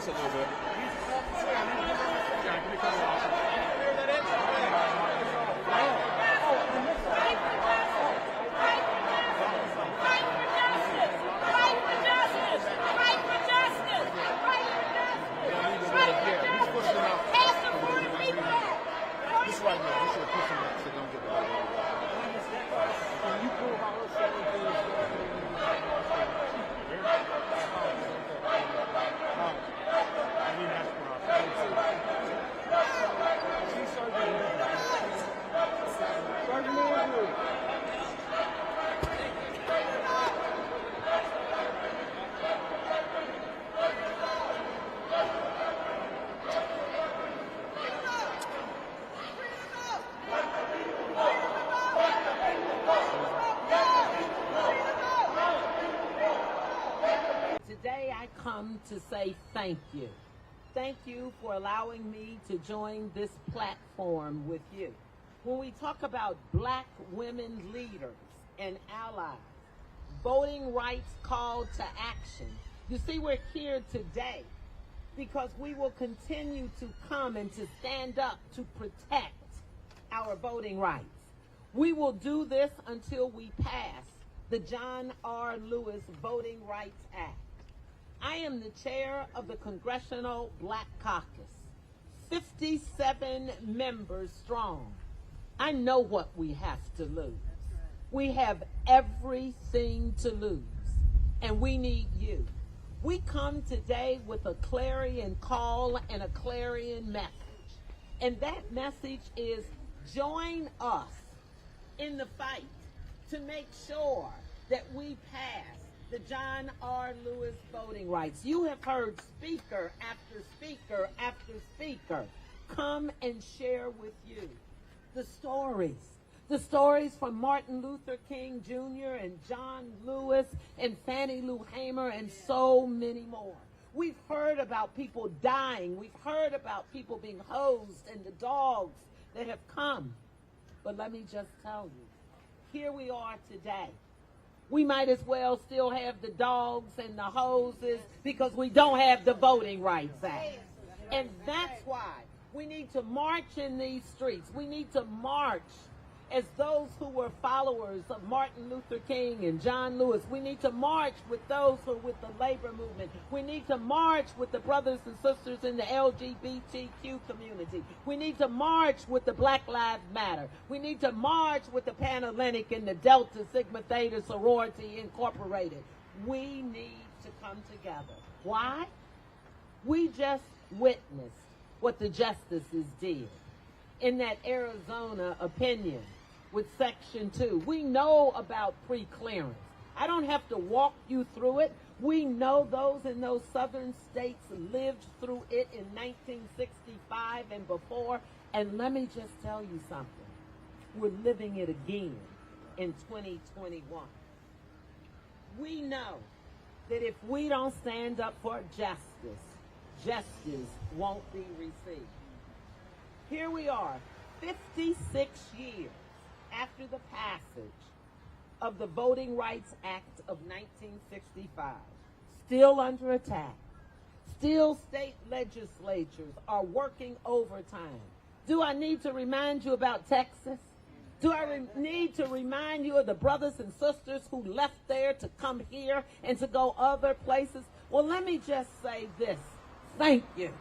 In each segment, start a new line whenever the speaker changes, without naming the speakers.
just a little bit. Right now, we should push them back so they don't get back. Can you pull how her showing things? I mean, that's what I'm saying. She's Sergeant Andrew.
Today I come to say thank you. Thank you for allowing me to join this platform with you. When we talk about black women leaders and allies, voting rights call to action, you see we're here today because we will continue to come and to stand up to protect our voting rights. We will do this until we pass the John R. Lewis Voting Rights Act. I am the chair of the Congressional Black Caucus, 57 members strong. I know what we have to lose. We have everything to lose, and we need you. We come today with a clarion call and a clarion message, and that message is join us in the fight to make sure that we pass the John R. Lewis voting rights. You have heard speaker after speaker after speaker come and share with you the stories from Martin Luther King Jr. and John Lewis and Fannie Lou Hamer and so many more. We've heard about people dying. We've heard about people being hosed and the dogs that have come. But let me just tell you, here we are today. We might as well still have the dogs and the hoses because we don't have the Voting Rights Act. And that's why we need to march in these streets. We need to march as those who were followers of Martin Luther King and John Lewis. We need to march with those who are with the labor movement. We need to march with the brothers and sisters in the LGBTQ community. We need to march with the Black Lives Matter. We need to march with the Panhellenic and the Delta Sigma Theta Sorority Incorporated. We need to come together. Why? We just witnessed what the justices did in that Arizona opinion with Section 2. We know about pre-clearance. I don't have to walk you through it. We know those in those southern states lived through it in 1965 and before. And let me just tell you something. We're living it again in 2021. We know that if we don't stand up for justice, justice won't be received. Here we are, 56 years after the passage of the Voting Rights Act of 1965, still under attack. Still state legislatures are working overtime. Do I need to remind you about Texas? Do I need to remind you of the brothers and sisters who left there to come here and to go other places? Well, let me just say this. Thank you.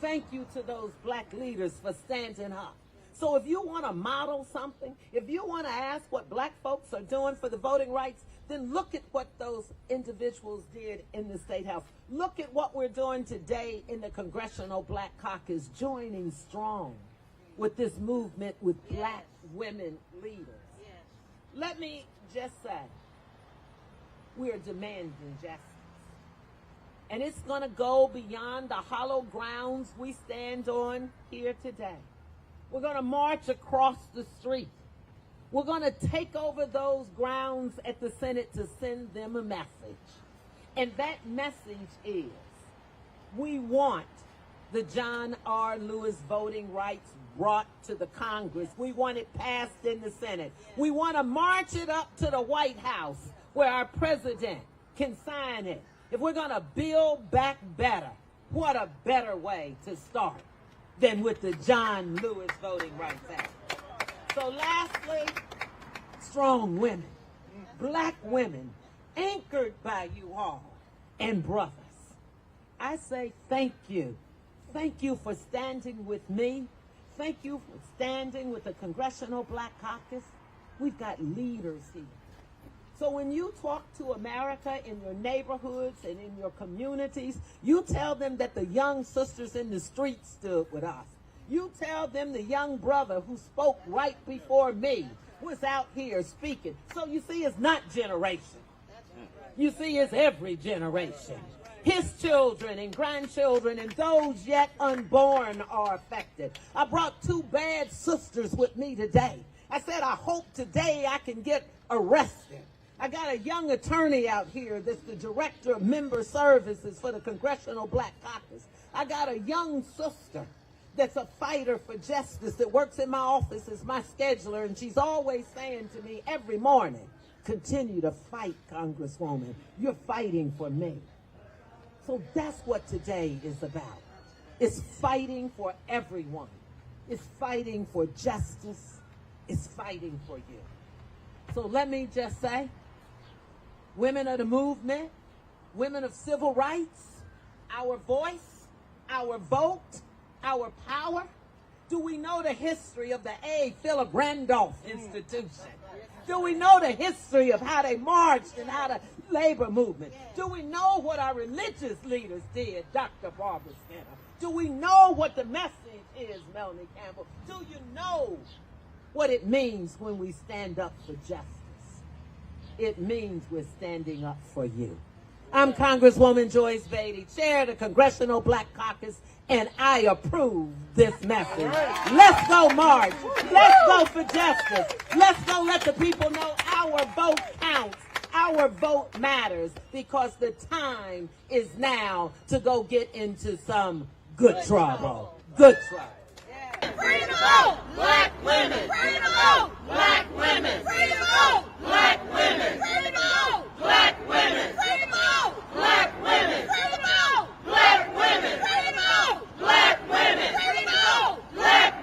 Thank you to those black leaders for standing up. So if you want to model something, if you want to ask what black folks are doing for the voting rights, then look at what those individuals did in the State House. Look at what we're doing today in the Congressional Black Caucus, joining strong with this movement with black women leaders. Let me just say, we are demanding justice. And it's going to go beyond the hollow grounds we stand on here today. We're going to march across the street. We're going to take over those grounds at the Senate to send them a message. And that message is, we want the John R. Lewis voting rights brought to the Congress. We want it passed in the Senate. We want to march it up to the White House where our president can sign it. If we're going to build back better, What a better way to start than with the John Lewis Voting Rights Act. So lastly, strong women, black women, anchored by you all, and brothers. I say thank you. Thank you for standing with me. Thank you for standing with the Congressional Black Caucus. We've got leaders here. So when you talk to America in your neighborhoods and in your communities, you tell them that the young sisters in the streets stood with us. You tell them the young brother who spoke right before me was out here speaking. So you see, it's not generation. You see, it's every generation. His children and grandchildren and those yet unborn are affected. I brought two bad sisters with me today. I said, I hope today I can get arrested. I got a young attorney out here that's the director of member services for the Congressional Black Caucus. I got a young sister that's a fighter for justice that works in my office as my scheduler, and she's always saying to me every morning, continue to fight, Congresswoman. You're fighting for me. So that's what today is about. It's fighting for everyone. It's fighting for justice. It's fighting for you. So let me just say, women of the movement, women of civil rights, our voice, our vote, our power. Do we know the history of the A. Philip Randolph Institution? Do we know the history of how they marched and how the labor movement? Do we know what our religious leaders did, Dr. Barbara Skinner? Do we know what the message is, Melanie Campbell? Do you know what it means when we stand up for justice? It means we're standing up for you. I'm Congresswoman Joyce Beatty, chair of the Congressional Black Caucus, and I approve this message. Let's go march. Let's go for justice. Let's go let the people know our vote counts. Our vote matters, because the time is now to go get into some good trouble. Good trouble.
Free to vote, black women. Free to vote, black women. Free to vote, black women. Free to vote, black women.